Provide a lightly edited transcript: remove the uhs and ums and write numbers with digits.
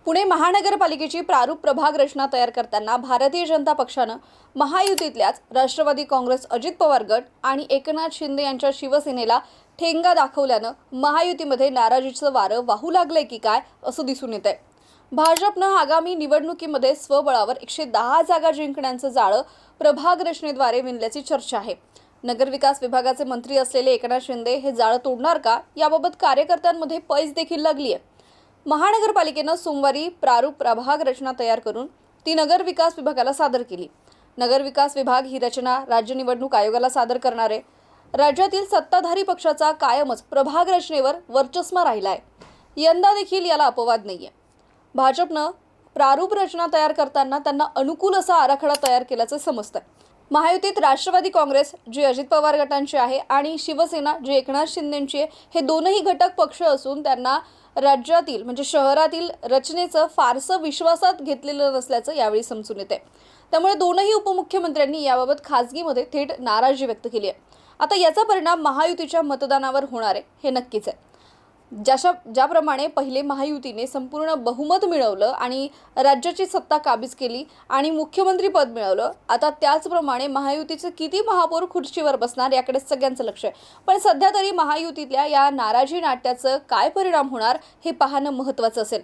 पुणे महानगरपालिकेची प्रारूप प्रभाग रचना तयार करताना भारतीय जनता पक्षानं महायुतीतल्याच राष्ट्रवादी काँग्रेस, अजित पवार गट आणि एकनाथ शिंदे यांच्या शिवसेनेला ठेंगा दाखवल्यानं महायुतीमध्ये नाराजीचं वारं वाहू लागलंय की काय असं दिसून येतंय। भाजपनं आगामी निवडणुकीमध्ये स्वबळावर 110 जागा जिंकण्याचं जाळं प्रभाग रचनेद्वारे विणल्याची चर्चा आहे। नगरविकास विभागाचे मंत्री असलेले एकनाथ शिंदे हे जाळं तोडणार का याबाबत कार्यकर्त्यांमध्ये पैज देखील लागली आहे। महानगरपालिकेनं सोमवारी प्रारूप प्रभाग रचना तयार करून ती नगरविकास विभागाला सादर केली। नगरविकास विभाग ही रचना राज्य निवडणूक आयोगाला सादर करणार आहे। राज्यातील सत्ताधारी पक्षाचा कायमच प्रभाग रचनेवर वर्चस्व राहिला आहे। यंदा देखील याला अपवाद नाहीये। भाजपनं प्रारूप रचना तयार करताना त्यांना अनुकूल असा आराखडा तयार केल्याचं समजतंय। महायुतीत राष्ट्रवादी काँग्रेस जी अजित पवार गटांची आहे आणि शिवसेना जी एकनाथ शिंदेंची आहे, हे दोनही घटक पक्ष असून त्यांना राज्यातील म्हणजे शहरातील रचनेचं फारसं विश्वासात घेतलेलं नसल्याचं यावेळी समजून येते। त्यामुळे दोनही उपमुख्यमंत्र्यांनी याबाबत खासगीमध्ये थेट नाराजी व्यक्त केली आहे। आता याचा परिणाम महायुतीच्या मतदानावर होणार आहे हे नक्कीच आहे। ज्याप्रमाणे पहिले महायुतीने संपूर्ण बहुमत मिळवलं आणि राज्याची सत्ता काबीज केली आणि मुख्यमंत्री पद मिळवलं, आता त्याचप्रमाणे महायुतीचे किती महापौर खुर्चीवर बसणार याकडे सगळ्यांचं लक्ष आहे। पण सध्या तरी महायुतीतल्या या नाराजी नाट्याचं काय परिणाम होणार हे पाहणं महत्त्वाचं असेल।